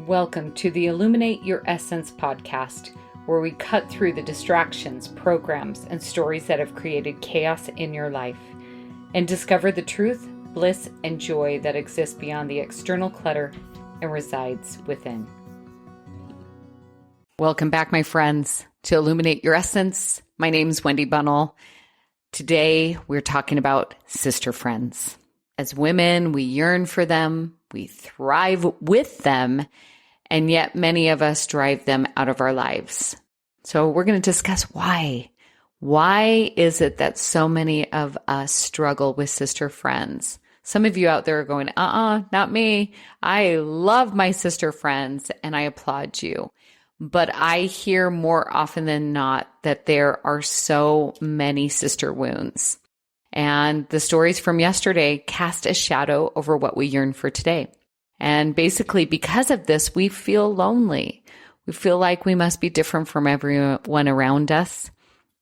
Welcome to the Illuminate Your Essence podcast, where we cut through the distractions, programs, and stories that have created chaos in your life and discover the truth, bliss, and joy that exists beyond the external clutter and resides within. Welcome back, my friends, to Illuminate Your Essence. My name's Wendy Bunnell. Today, we're talking about sister friends. As women, we yearn for them, we thrive with them, and yet many of us drive them out of our lives. So we're going to discuss why. Why is it that so many of us struggle with sister friends? Some of you out there are going, not me. I love my sister friends, and I applaud you. But I hear more often than not that there are so many sister wounds. And the stories from yesterday cast a shadow over what we yearn for today. And basically, because of this, we feel lonely. We feel like we must be different from everyone around us.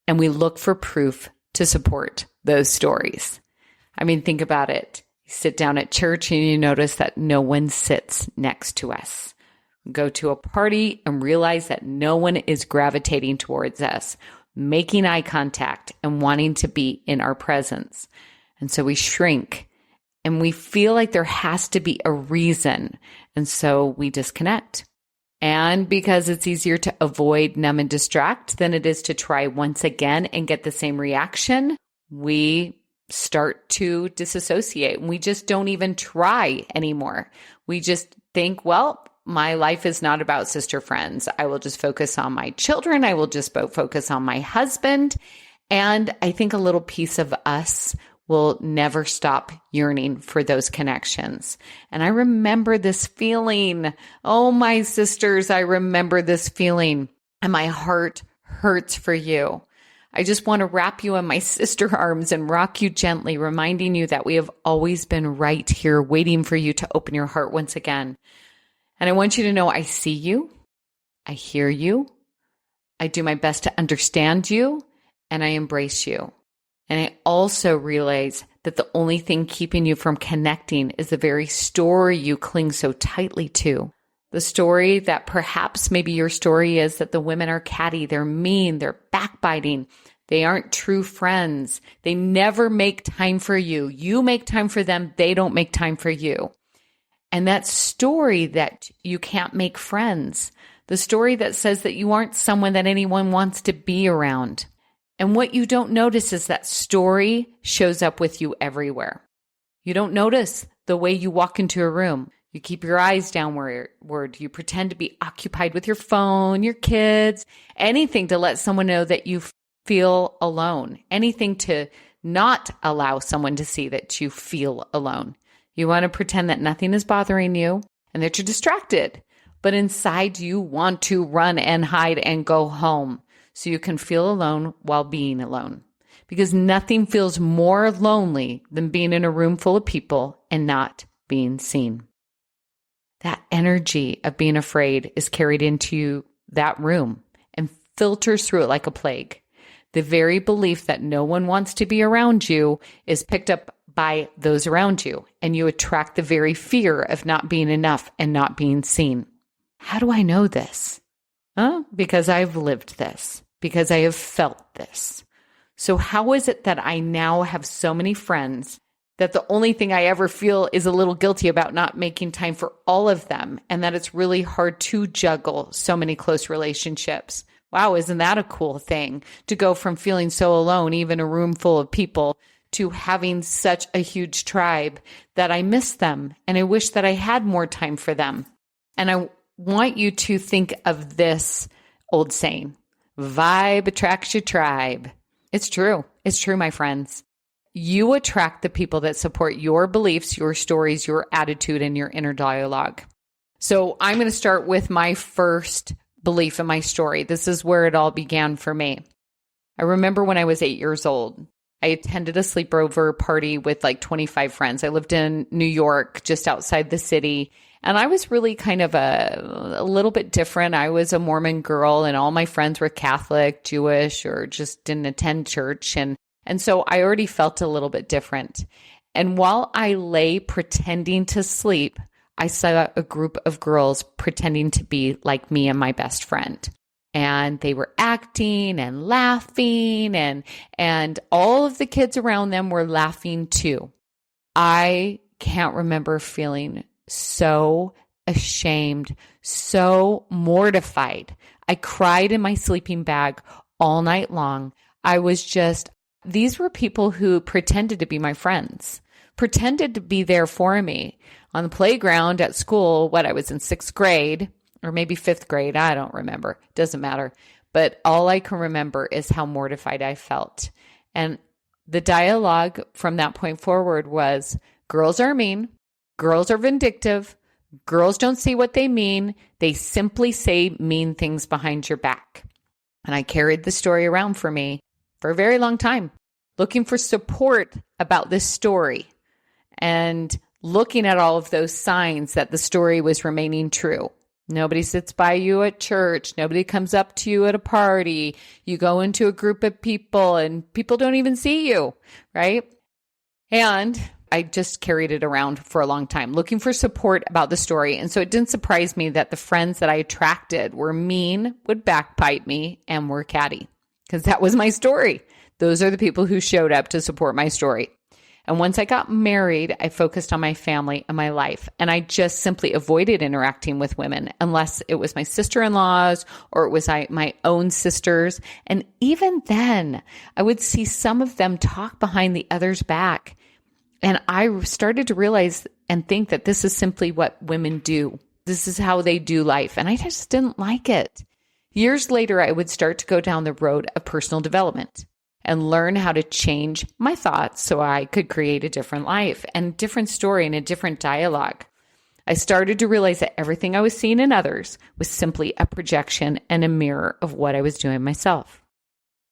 And we look for proof to support those stories. I mean, think about it. You sit down at church and you notice that no one sits next to us. Go to a party and realize that no one is gravitating towards us, making eye contact and wanting to be in our presence. And so we shrink and we feel like there has to be a reason. And so we disconnect. And because it's easier to avoid, numb, and distract than it is to try once again and get the same reaction, we start to disassociate. We just don't even try anymore. We just think, well, my life is not about sister friends. I will just focus on my children. I will just focus on my husband. And I think a little piece of us will never stop yearning for those connections. And I remember this feeling. Oh, my sisters, I remember this feeling. And my heart hurts for you. I just want to wrap you in my sister arms and rock you gently, reminding you that we have always been right here waiting for you to open your heart once again. And I want you to know I see you, I hear you, I do my best to understand you, and I embrace you. And I also realize that the only thing keeping you from connecting is the very story you cling so tightly to. The story that perhaps maybe your story is that the women are catty, they're mean, they're backbiting, they aren't true friends, they never make time for you. You make time for them, they don't make time for you. And that story that you can't make friends, the story that says that you aren't someone that anyone wants to be around. And what you don't notice is that story shows up with you everywhere. You don't notice the way you walk into a room. You keep your eyes downward. You pretend to be occupied with your phone, your kids, anything to let someone know that you feel alone, anything to not allow someone to see that you feel alone. You want to pretend that nothing is bothering you and that you're distracted. But inside you want to run and hide and go home so you can feel alone while being alone. Because nothing feels more lonely than being in a room full of people and not being seen. That energy of being afraid is carried into that room and filters through it like a plague. The very belief that no one wants to be around you is picked up by those around you, and you attract the very fear of not being enough and not being seen. How do I know this? Because I've lived this, because I have felt this. So how is it that I now have so many friends that the only thing I ever feel is a little guilty about not making time for all of them, and that it's really hard to juggle so many close relationships? Wow, isn't that a cool thing to go from feeling so alone, even a room full of people, to having such a huge tribe that I miss them and I wish that I had more time for them. And I want you to think of this old saying, vibe attracts your tribe. It's true. It's true, my friends. You attract the people that support your beliefs, your stories, your attitude, and your inner dialogue. So I'm going to start with my first belief in my story. This is where it all began for me. I remember when I was 8 years old. I attended a sleepover party with like 25 friends. I lived in New York, just outside the city. And I was really kind of a little bit different. I was a Mormon girl and all my friends were Catholic, Jewish, or just didn't attend church. And so I already felt a little bit different. And while I lay pretending to sleep, I saw a group of girls pretending to be like me and my best friend. And they were acting and laughing, and all of the kids around them were laughing too. I can't remember feeling so ashamed, so mortified. I cried in my sleeping bag all night long. These were people who pretended to be my friends, pretended to be there for me. On the playground at school, I was in sixth grade or maybe fifth grade. I don't remember. Doesn't matter. But all I can remember is how mortified I felt. And the dialogue from that point forward was, girls are mean, girls are vindictive, girls don't see what they mean. They simply say mean things behind your back. And I carried the story around for me for a very long time, looking for support about this story and looking at all of those signs that the story was remaining true. Nobody sits by you at church. Nobody comes up to you at a party. You go into a group of people and people don't even see you, right? And I just carried it around for a long time, looking for support about the story. And so it didn't surprise me that the friends that I attracted were mean, would backbite me, and were catty, because that was my story. Those are the people who showed up to support my story. And once I got married, I focused on my family and my life. And I just simply avoided interacting with women unless it was my sister-in-laws or it was my own sisters. And even then, I would see some of them talk behind the other's back. And I started to realize and think that this is simply what women do. This is how they do life. And I just didn't like it. Years later, I would start to go down the road of personal development and learn how to change my thoughts so I could create a different life and different story and a different dialogue. I started to realize that everything I was seeing in others was simply a projection and a mirror of what I was doing myself.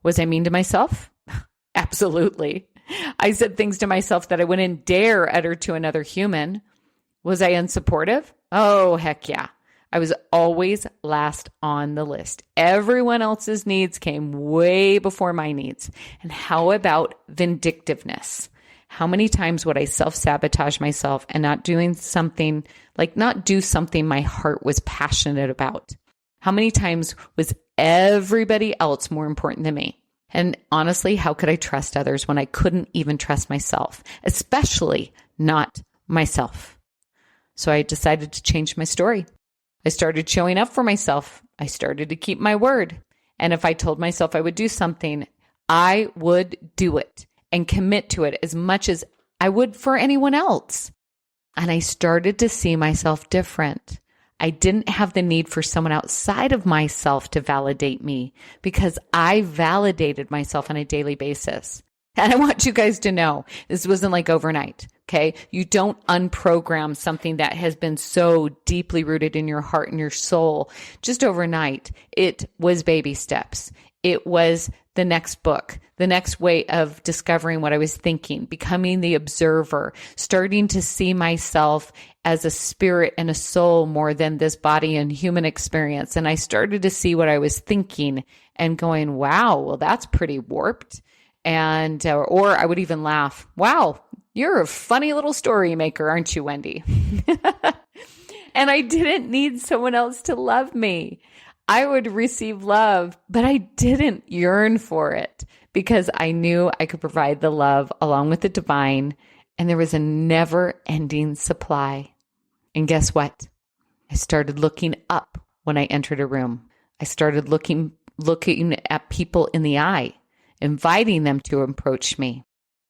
Was I mean to myself? Absolutely. I said things to myself that I wouldn't dare utter to another human. Was I unsupportive? Oh, heck yeah. I was always last on the list. Everyone else's needs came way before my needs. And how about vindictiveness? How many times would I self-sabotage myself and not do something my heart was passionate about? How many times was everybody else more important than me? And honestly, how could I trust others when I couldn't even trust myself, especially not myself? So I decided to change my story. I started showing up for myself. I started to keep my word. And if I told myself I would do something, I would do it and commit to it as much as I would for anyone else. And I started to see myself different. I didn't have the need for someone outside of myself to validate me because I validated myself on a daily basis. And I want you guys to know, this wasn't like overnight, okay? You don't unprogram something that has been so deeply rooted in your heart and your soul just overnight. It was baby steps. It was the next book, the next way of discovering what I was thinking, becoming the observer, starting to see myself as a spirit and a soul more than this body and human experience. And I started to see what I was thinking and going, wow, well, that's pretty warped. And, or I would even laugh, wow, you're a funny little story maker, aren't you, Wendy? And I didn't need someone else to love me. I would receive love, but I didn't yearn for it because I knew I could provide the love along with the divine, and there was a never-ending supply. And guess what? I started looking up when I entered a room. I started looking at people in the eye, inviting them to approach me.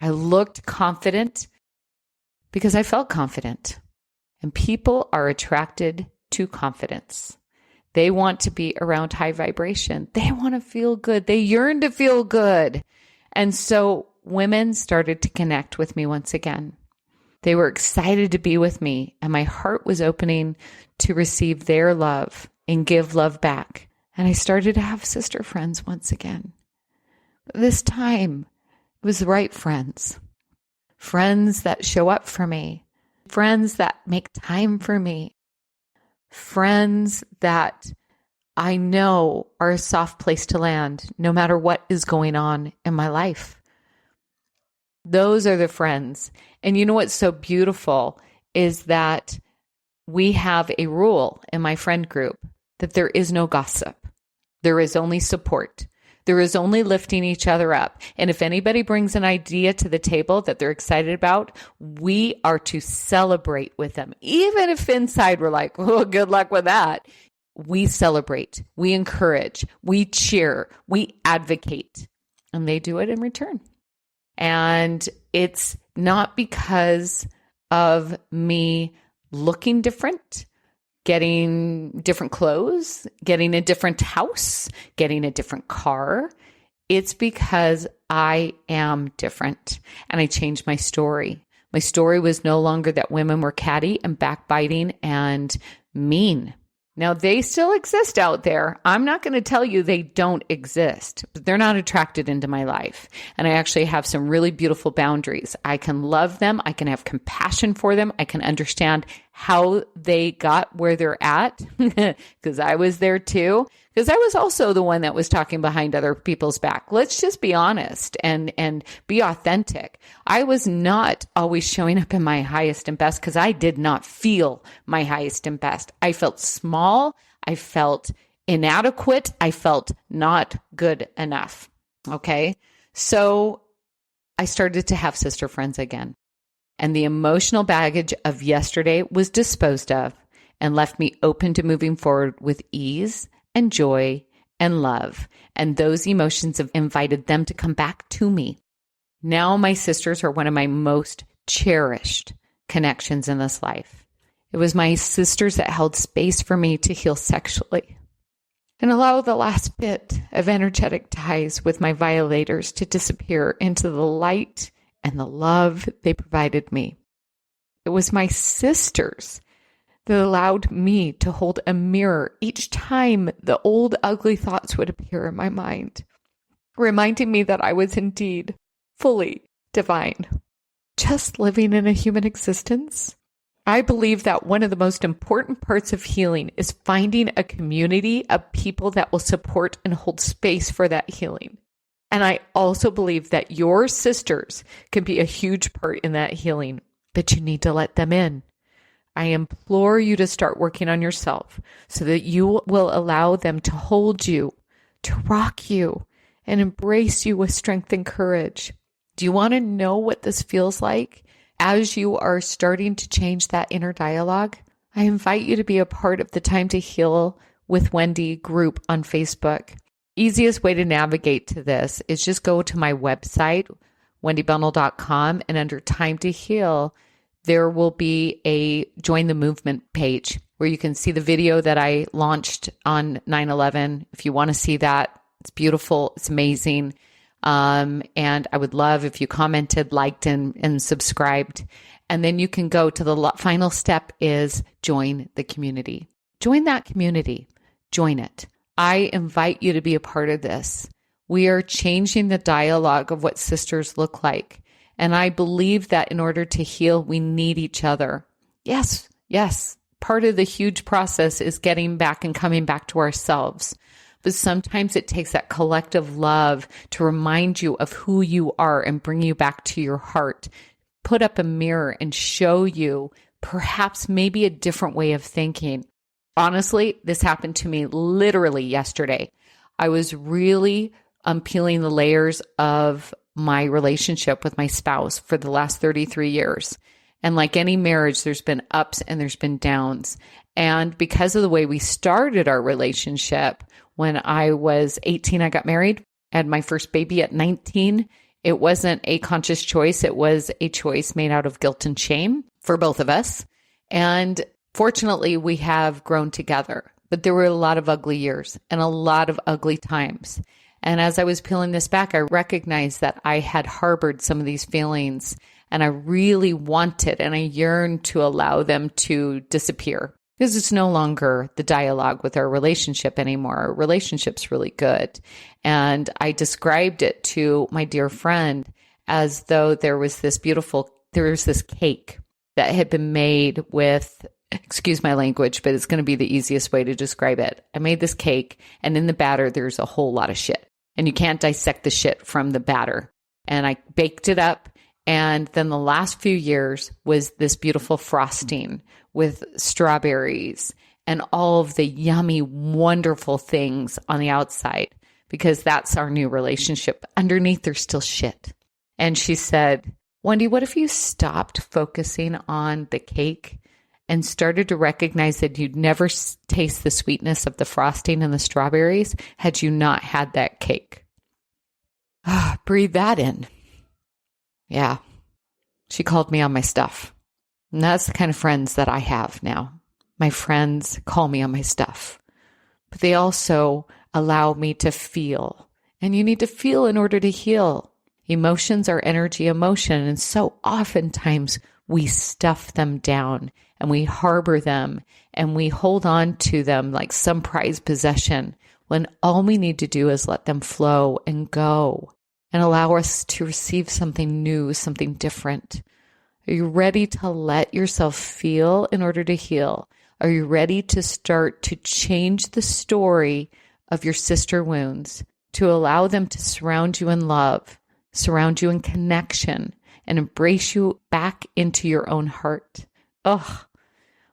I looked confident because I felt confident. And people are attracted to confidence. They want to be around high vibration. They want to feel good. They yearn to feel good. And so women started to connect with me once again. They were excited to be with me, and my heart was opening to receive their love and give love back. And I started to have sister friends once again. But this time, it was the right friends. Friends that show up for me. Friends that make time for me. Friends that I know are a soft place to land no matter what is going on in my life. Those are the friends. And you know what's so beautiful is that we have a rule in my friend group that there is no gossip. There is only support. There is only lifting each other up. And if anybody brings an idea to the table that they're excited about, we are to celebrate with them. Even if inside we're like, oh, good luck with that. We celebrate, we encourage, we cheer, we advocate, and they do it in return. And it's not because of me looking different, getting different clothes, getting a different house, getting a different car. It's because I am different and I changed my story. My story was no longer that women were catty and backbiting and mean. Now, they still exist out there. I'm not going to tell you they don't exist, but they're not attracted into my life. And I actually have some really beautiful boundaries. I can love them. I can have compassion for them. I can understand how they got where they're at because I was there too. Because I was also the one that was talking behind other people's back. Let's just be honest and be authentic. I was not always showing up in my highest and best because I did not feel my highest and best. I felt small. I felt inadequate. I felt not good enough. Okay. So I started to have sister friends again. And the emotional baggage of yesterday was disposed of and left me open to moving forward with ease and joy and love. And those emotions have invited them to come back to me. Now my sisters are one of my most cherished connections in this life. It was my sisters that held space for me to heal sexually and allow the last bit of energetic ties with my violators to disappear into the light and the love they provided me. It was my sisters that allowed me to hold a mirror each time the old ugly thoughts would appear in my mind, reminding me that I was indeed fully divine, just living in a human existence. I believe that one of the most important parts of healing is finding a community of people that will support and hold space for that healing. And I also believe that your sisters can be a huge part in that healing, but you need to let them in. I implore you to start working on yourself so that you will allow them to hold you, to rock you, and embrace you with strength and courage. Do you want to know what this feels like as you are starting to change that inner dialogue? I invite you to be a part of the Time to Heal with Wendy group on Facebook. Easiest way to navigate to this is just go to my website, wendybunnell.com, and under Time to Heal, there will be a Join the Movement page where you can see the video that I launched on 9/11. If you want to see that, it's beautiful. It's amazing. And I would love if you commented, liked, and subscribed. And then you can go to the final step is join the community. Join that community. Join it. I invite you to be a part of this. We are changing the dialogue of what sisters look like. And I believe that in order to heal, we need each other. Yes. Part of the huge process is getting back and coming back to ourselves. But sometimes it takes that collective love to remind you of who you are and bring you back to your heart. Put up a mirror and show you perhaps maybe a different way of thinking. Honestly, this happened to me literally yesterday. I was really peeling the layers of my relationship with my spouse for the last 33 years. And like any marriage, there's been ups and there's been downs. And because of the way we started our relationship, when I was 18, I got married. I had my first baby at 19. It wasn't a conscious choice. It was a choice made out of guilt and shame for both of us. And fortunately, we have grown together. But there were a lot of ugly years and a lot of ugly times. And as I was peeling this back, I recognized that I had harbored some of these feelings and I really wanted and I yearned to allow them to disappear because it's no longer the dialogue with our relationship anymore. Our relationship's really good. And I described it to my dear friend as though there was this cake that had been made with, excuse my language, but it's going to be the easiest way to describe it. I made this cake and in the batter, there's a whole lot of shit. And you can't dissect the shit from the batter. And I baked it up. And then the last few years was this beautiful frosting with strawberries and all of the yummy, wonderful things on the outside, because that's our new relationship. Underneath, there's still shit. And she said, Wendy, what if you stopped focusing on the cake and started to recognize that you'd never taste the sweetness of the frosting and the strawberries had you not had that cake? Breathe that in. Yeah. She called me on my stuff. And that's the kind of friends that I have now. My friends call me on my stuff, but they also allow me to feel. And you need to feel in order to heal. Emotions are energy emotion. And so oftentimes we stuff them down and we harbor them and we hold on to them like some prized possession, when all we need to do is let them flow and go and allow us to receive something new, something different. Are you ready to let yourself feel in order to heal? Are you ready to start to change the story of your sister wounds, to allow them to surround you in love, surround you in connection, and embrace you back into your own heart? Oh,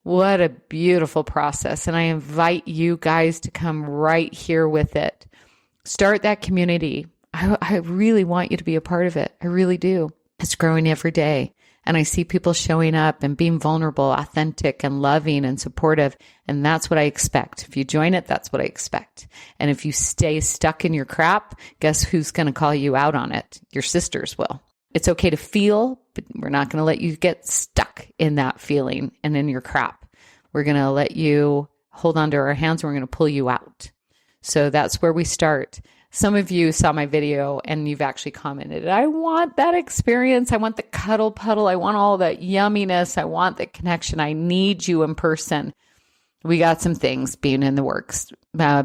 what a beautiful process. And I invite you guys to come right here with it. Start that community. I really want you to be a part of it. I really do. It's growing every day. And I see people showing up and being vulnerable, authentic, and loving and supportive. And that's what I expect. If you join it, that's what I expect. And if you stay stuck in your crap, guess who's going to call you out on it? Your sisters will. It's okay to feel, but we're not going to let you get stuck in that feeling and in your crap. We're going to let you hold onto our hands and we're going to pull you out. So that's where we start. Some of you saw my video and you've actually commented, I want that experience. I want the cuddle puddle. I want all that yumminess. I want the connection. I need you in person. We got some things being in the works,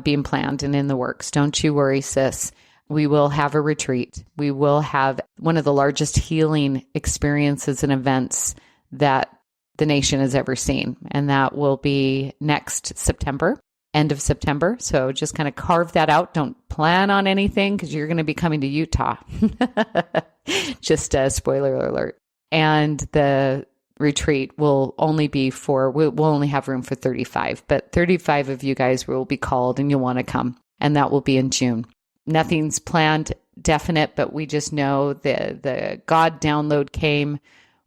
being planned and in the works. Don't you worry, sis. We will have a retreat. We will have one of the largest healing experiences and events that the nation has ever seen. And that will be next September. End of September. So just kind of carve that out. Don't plan on anything because you're going to be coming to Utah. Just a spoiler alert. And the retreat will only be we'll only have room for 35, but 35 of you guys will be called and you'll want to come. And that will be in June. Nothing's planned definite, but we just know the God download came.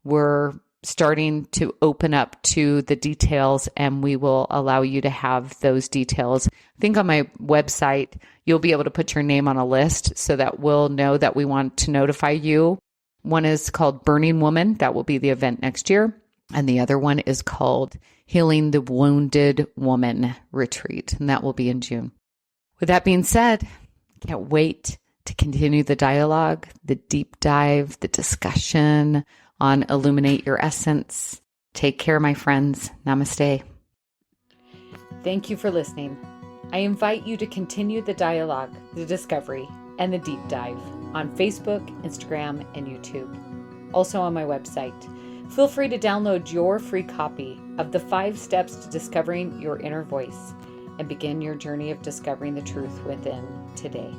We're starting to open up to the details, and we will allow you to have those details. I think on my website, you'll be able to put your name on a list so that we'll know that we want to notify you. One is called Burning Woman. That will be the event next year. And the other one is called Healing the Wounded Woman Retreat, and that will be in June. With that being said, I can't wait to continue the dialogue, the deep dive, the discussion on Illuminate Your Essence. Take care, my friends. Namaste. Thank you for listening. I invite you to continue the dialogue, the discovery, and the deep dive on Facebook, Instagram, and YouTube. Also on my website. Feel free to download your free copy of the 5 Steps to Discovering Your Inner Voice and begin your journey of discovering the truth within today.